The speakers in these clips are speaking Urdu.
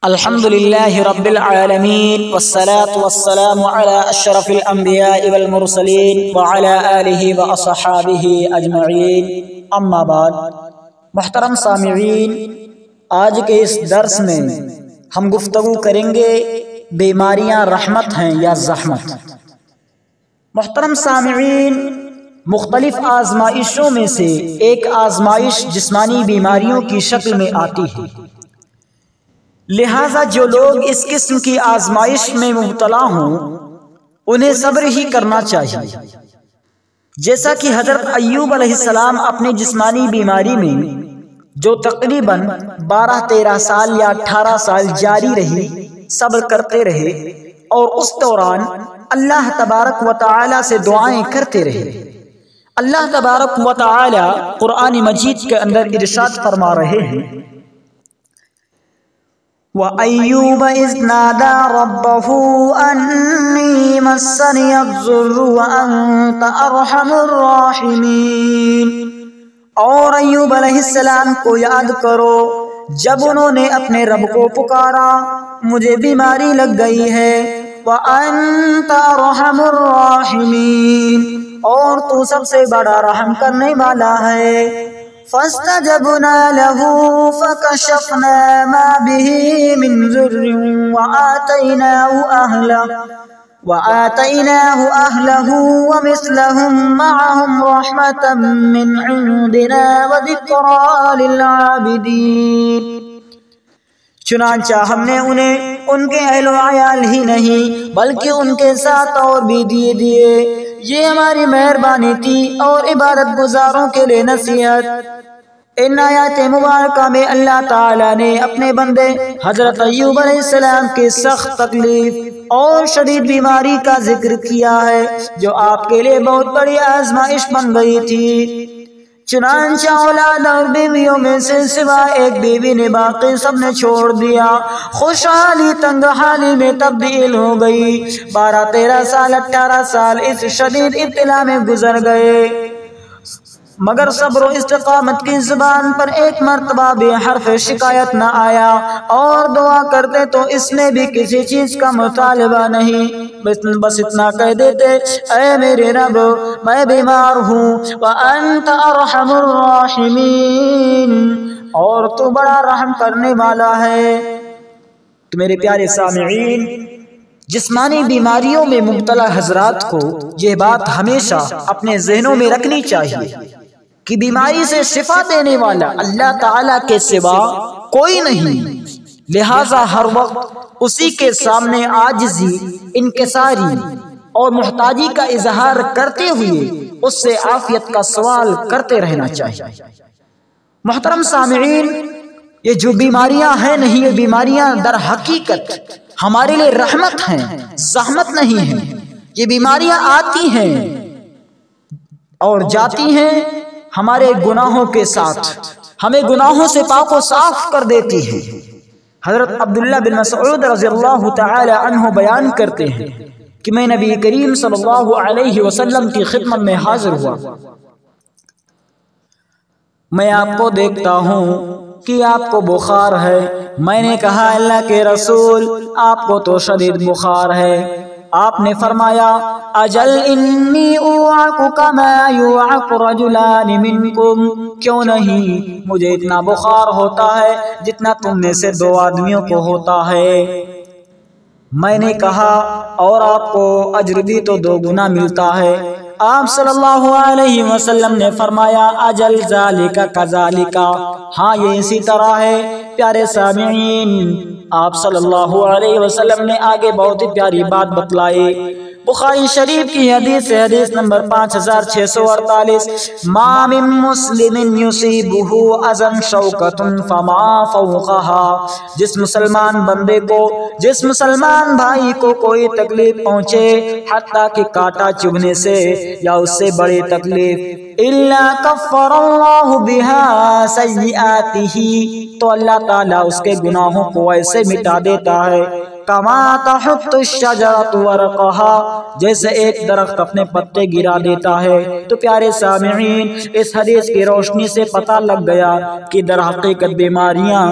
الحمدللہ رب العالمین والصلاة والسلام علی اشرف الانبیاء والمرسلین وعلی آلہ واصحابہ اجمعین، اما بعد۔ محترم سامعین، آج کے اس درس میں ہم گفتگو کریں گے بیماریاں رحمت ہیں یا زحمت۔ محترم سامعین، مختلف آزمائشوں میں سے ایک آزمائش جسمانی بیماریوں کی شکل میں آتی ہے، لہذا جو لوگ اس قسم کی آزمائش میں مبتلا ہوں انہیں صبر ہی کرنا چاہیے، جیسا کہ حضرت ایوب علیہ السلام اپنی جسمانی بیماری میں جو تقریباً 12-13 سال یا 18 سال جاری رہی، صبر کرتے رہے اور اس دوران اللہ تبارک و تعالی سے دعائیں کرتے رہے۔ اللہ تبارک و تعالی قرآن مجید کے اندر ارشاد فرما رہے ہیں، وَأَيُّوبَ إِذْ نَادَى رَبَّهُ أَنِّي مَسَّنِيَ الضُّرُّ وَأَنْتَ أَرْحَمُ الرَّاحِمِينَ۔ اور ایوب علیہ السلام کو یاد کرو جب انہوں نے اپنے رب کو پکارا، مجھے بیماری لگ گئی ہے، وَأَنْتَ أَرْحَمُ الرَّاحِمِينَ، اور تو سب سے بڑا رحم کرنے والا ہے۔ فاستجبنا له فكشفنا ما به من ضر وآتيناه أهله ومثلهم معهم رحمة من عندنا وذكرى للعابدين۔ چنانچہ ہم نے انہیں ان کے اہل و عیال ہی نہیں بلکہ ان کے ساتھ اور بھی دیے، یہ ہماری مہربانی تھی اور عبادت گزاروں کے لیے نصیحت۔ ان آیات مبارکہ میں اللہ تعالیٰ نے اپنے بندے حضرت ایوب علیہ السلام کی سخت تکلیف اور شدید بیماری کا ذکر کیا ہے، جو آپ کے لیے بہت بڑی آزمائش بن گئی تھی۔ چنانچہ اولاد اور بیویوں میں سے سوا ایک بیوی نے باقی سب نے چھوڑ دیا، خوشحالی تنگ حالی میں تبدیل ہو گئی۔ 12-13 سال 18 سال اس شدید ابتلا میں گزر گئے، مگر صبر و استقامت کی زبان پر ایک مرتبہ بھی حرف شکایت نہ آیا، اور دعا کرتے تو اس میں بھی کسی چیز کا مطالبہ نہیں، بس اتنا کہہ دیتے، اے میرے رب میں بیمار ہوں، وَأَنْتَ أَرْحَمُ الرَّاحِمِينَ، اور تو بڑا رحم کرنے والا ہے۔ تو میرے پیارے سامعین، جسمانی بیماریوں میں مبتلا حضرات کو یہ بات ہمیشہ اپنے ذہنوں میں رکھنی چاہیے کہ بیماری سے شفا دینے والا اللہ تعالیٰ کے سوا کوئی نہیں، لہٰذا ہر وقت اسی کے سامنے عاجزی، انکساری اور محتاجی کا اظہار کرتے ہوئے اس سے عافیت کا سوال کرتے رہنا چاہیے۔ محترم سامعین، یہ جو بیماریاں ہیں نہیں، یہ بیماریاں در حقیقت ہمارے لیے رحمت ہیں، زحمت نہیں ہیں۔ یہ بیماریاں آتی ہیں اور جاتی ہیں ہمارے گناہوں کے ساتھ، ہمیں گناہوں سے پاک و صاف کر دیتی ہے۔ حضرت عبداللہ بن مسعود رضی اللہ تعالی عنہ بیان کرتے ہیں کہ میں نبی کریم صلی اللہ علیہ وسلم کی خدمت میں حاضر ہوا، میں آپ کو دیکھتا ہوں کہ آپ کو بخار ہے۔ میں نے کہا اللہ کے رسول، آپ کو تو شدید بخار ہے۔ آپ نے فرمایا، اجل انی اوعک کما یوعک رجلان منکم، کیوں نہیں مجھے اتنا بخار ہوتا ہے جتنا تم میں سے 2 آدمیوں کو ہوتا ہے۔ میں نے کہا، اور آپ کو اجر بھی تو 2 گنا ملتا ہے۔ آپ صلی اللہ علیہ وسلم نے فرمایا، اجل ذالک کذالک، ہاں یہ اسی طرح ہے۔ پیارے سامعین، آپ صلی اللہ علیہ وسلم نے آگے بہت ہی پیاری بات بتلائی۔ بخاری شریف کی حدیث ہے، حدیث نمبر 5648، ما من مسلم یصیبہ اذی شوکۃ فما فوقها، جس مسلمان بندے کو، جس مسلمان بھائی کو کوئی تکلیف پہنچے حتیٰ کہ کانٹا چبھنے سے یا اس سے بڑی تکلیف، الا کفر اللہ بها سیئاتہ، تو اللہ تعالیٰ اس کے گناہوں کو ایسے مٹا دیتا ہے کما تحط الشجرۃ ورقها، جیسے ایک درخت اپنے پتے گرا دیتا ہے۔ تو پیارے سامعین، اس حدیث کی روشنی سے پتہ لگ گیا کہ در حقیقت بیماریاں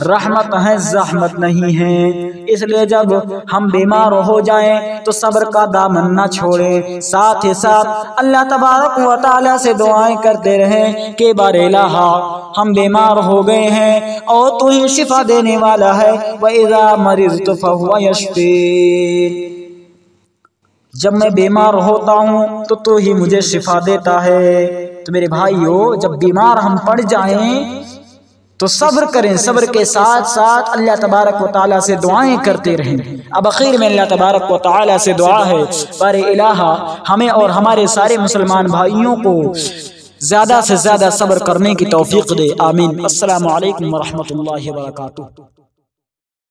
رحمت ہیں، زحمت نہیں ہیں۔ اس لیے جب ہم بیمار ہو جائیں تو صبر کا دامن نہ چھوڑیں، ساتھ ہی ساتھ اللہ تبارک و تعالی سے دعائیں کرتے رہیں کہ بار الہ ہم بیمار ہو گئے ہیں اور تو ہی شفا دینے والا ہے، وَإِذَا مَرِضْتُ فَهُوَ يَشْفِينِ، جب میں بیمار ہوتا ہوں تو ہی مجھے شفا دیتا ہے۔ تو میرے بھائیو، جب بیمار ہم پڑ جائیں تو صبر کریں، صبر کے ساتھ ساتھ اللہ تبارک و تعالیٰ سے دعائیں کرتے رہیں۔ اب اخیر میں اللہ تبارک و تعالیٰ سے دعا ہے، بار الہ ہمیں اور ہمارے سارے مسلمان بھائیوں کو زیادہ سے زیادہ صبر کرنے کی توفیق دے، آمین۔ السلام علیکم ورحمۃ اللہ وبرکاتہ۔